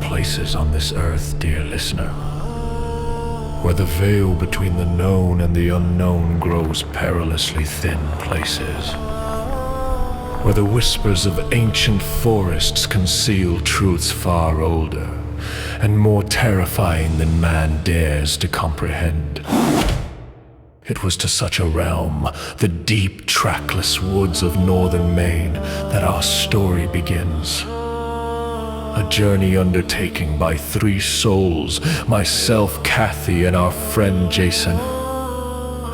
places on this earth, dear listener, where the veil between the known and the unknown grows perilously thin places, where the whispers of ancient forests conceal truths far older and more terrifying than man dares to comprehend. It was to such a realm, the deep, trackless woods of northern Maine, that our story begins. A journey undertaken by three souls, myself, Kathy, and our friend Jason.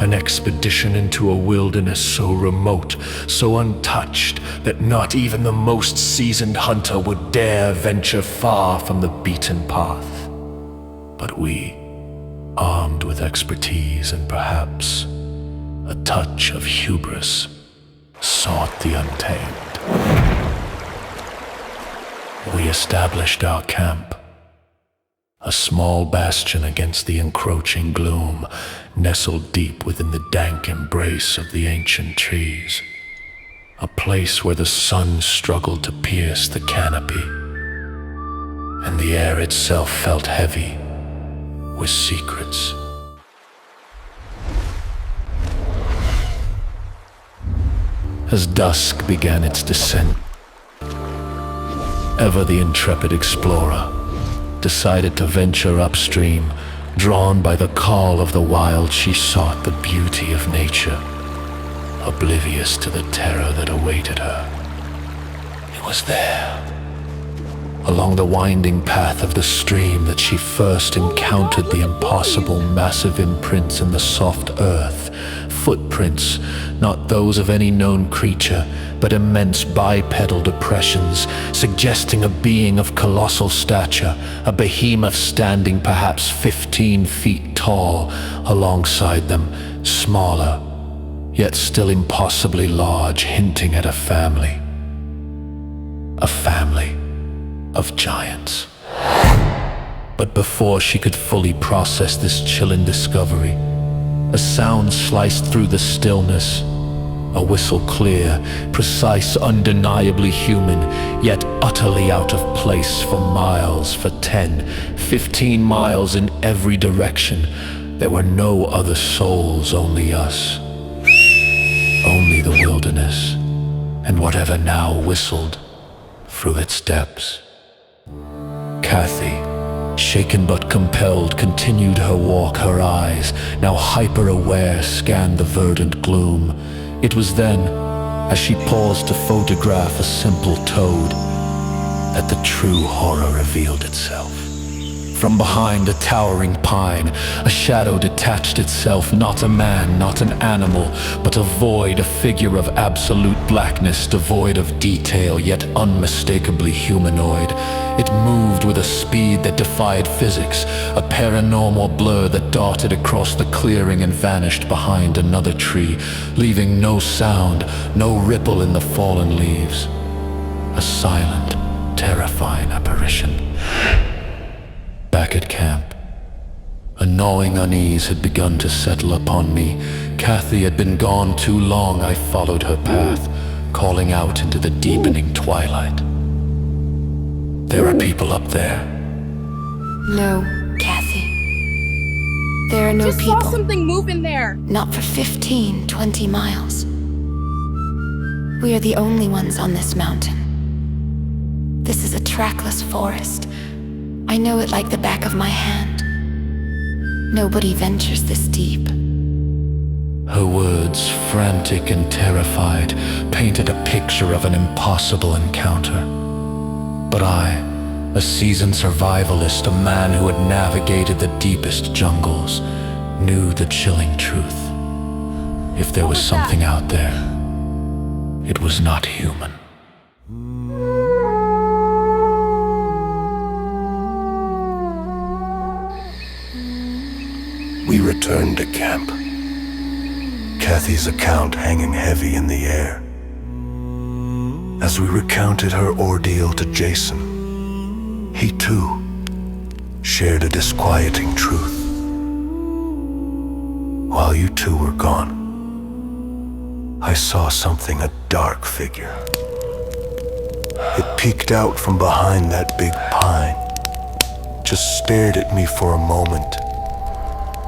An expedition into a wilderness so remote, so untouched, that not even the most seasoned hunter would dare venture far from the beaten path. But we, armed with expertise and perhaps a touch of hubris, sought the untamed. We established our camp, a small bastion against the encroaching gloom, nestled deep within the dank embrace of the ancient trees, a place where the sun struggled to pierce the canopy, and the air itself felt heavy with secrets. As dusk began its descent, ever the intrepid explorer decided to venture upstream. Drawn by the call of the wild, she sought the beauty of nature, oblivious to the terror that awaited her. It was there, along the winding path of the stream, that she first encountered the impossible massive imprints in the soft earth. Footprints, not those of any known creature, but immense bipedal depressions, suggesting a being of colossal stature, a behemoth standing perhaps 15 feet tall. Alongside them, smaller, yet still impossibly large, hinting at a family. A family of giants. But before she could fully process this chilling discovery, a sound sliced through the stillness. A whistle clear, precise, undeniably human, yet utterly out of place for miles, for 10, 15 miles in every direction. There were no other souls, only us. Only the wilderness, and whatever now whistled through its depths. Kathy, shaken but compelled, continued her walk. Her eyes, now hyper-aware, scanned the verdant gloom. It was then, as she paused to photograph a simple toad, that the true horror revealed itself. From behind a towering pine, a shadow detached itself, not a man, not an animal, but a void, a figure of absolute blackness, devoid of detail, yet unmistakably humanoid. It moved with a speed that defied physics, a paranormal blur that darted across the clearing and vanished behind another tree, leaving no sound, no ripple in the fallen leaves. A silent, terrifying apparition. Back at camp, a gnawing unease had begun to settle upon me. Kathy had been gone too long. I followed her path, calling out into the deepening twilight. There are people up there. No, Kathy. There are no people. I just saw something move in there. Not for 15, 20 miles. We are the only ones on this mountain. This is a trackless forest. I know it like the back of my hand. Nobody ventures this deep. Her words, frantic and terrified, painted a picture of an impossible encounter. But I, a seasoned survivalist, a man who had navigated the deepest jungles, knew the chilling truth. If there was something out there, it was not human. We returned to camp, Kathy's account hanging heavy in the air. As we recounted her ordeal to Jason, he too shared a disquieting truth. While you two were gone, I saw something, a dark figure. It peeked out from behind that big pine, just stared at me for a moment,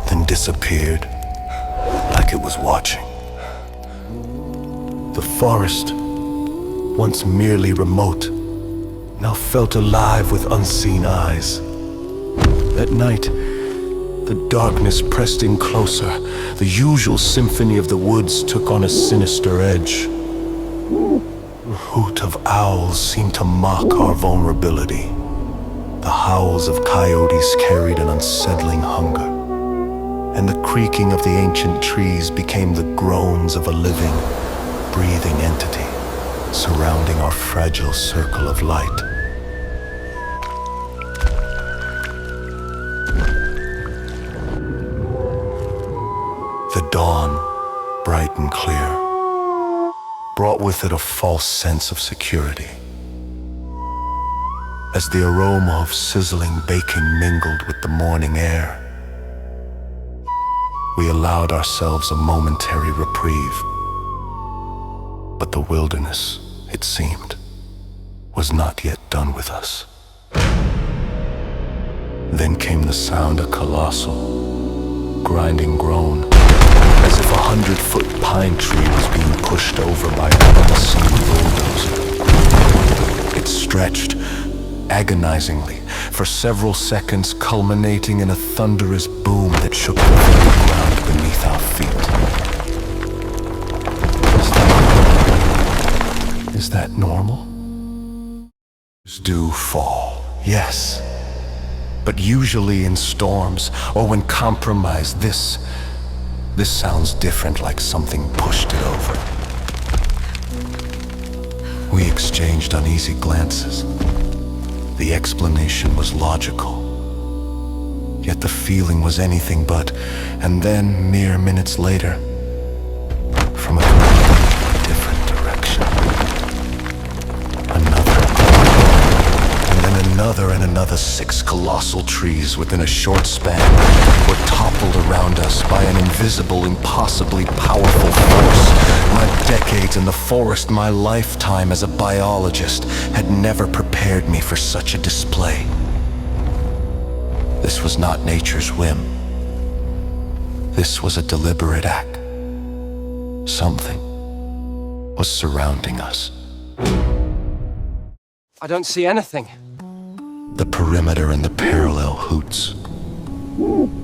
then disappeared, like it was watching. The forest, once merely remote, now felt alive with unseen eyes. At night, the darkness pressed in closer. The usual symphony of the woods took on a sinister edge. The hoot of owls seemed to mock our vulnerability. The howls of coyotes carried an unsettling hunger, and the creaking of the ancient trees became the groans of a living, breathing entity surrounding our fragile circle of light. The dawn, bright and clear, brought with it a false sense of security. As the aroma of sizzling bacon mingled with the morning air, we allowed ourselves a momentary reprieve. But the wilderness, it seemed, was not yet done with us. Then came the sound of colossal, grinding groan, as if a 100-foot pine tree was being pushed over by an unseen bulldozer. It stretched, agonizingly, for several seconds, culminating in a thunderous boom that shook the very ground beneath our feet. Is that normal? Do fall, yes. But usually in storms, or when compromised, this sounds different, like something pushed it over. We exchanged uneasy glances. The explanation was logical, yet the feeling was anything but. And then, mere minutes later, from a completely different direction, another and another 6 colossal trees within a short span were toppled around us by an invisible, impossibly powerful force. My decades in the forest, my lifetime as a biologist, had never prepared me for such a display. This was not nature's whim. This was a deliberate act. Something was surrounding us. I don't see anything. The perimeter and the parallel hoots.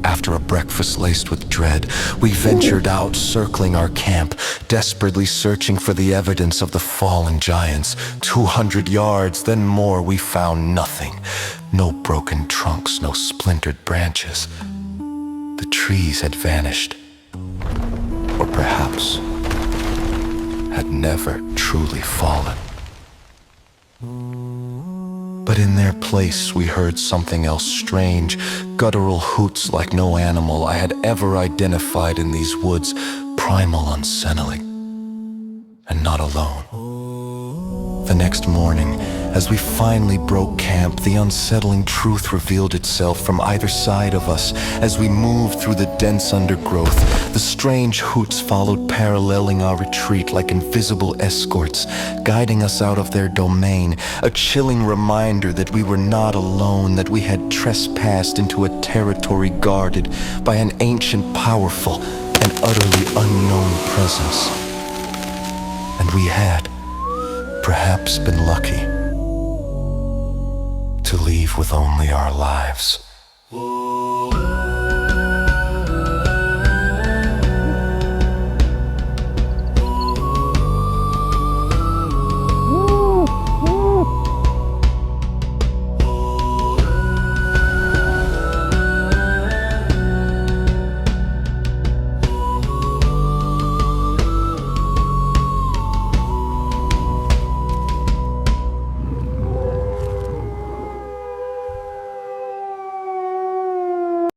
After a breakfast laced with dread, we ventured out, circling our camp, desperately searching for the evidence of the fallen giants. 200 yards, then more, we found nothing. No broken trunks, no splintered branches. The trees had vanished. Or perhaps had never truly fallen. But in their place, we heard something else strange, guttural hoots like no animal I had ever identified in these woods, primal, unsettling, and not alone. The next morning, as we finally broke camp, the unsettling truth revealed itself from either side of us. As we moved through the dense undergrowth, the strange hoots followed, paralleling our retreat like invisible escorts, guiding us out of their domain, a chilling reminder that we were not alone, that we had trespassed into a territory guarded by an ancient, powerful, and utterly unknown presence. And we had perhaps been lucky to leave with only our lives.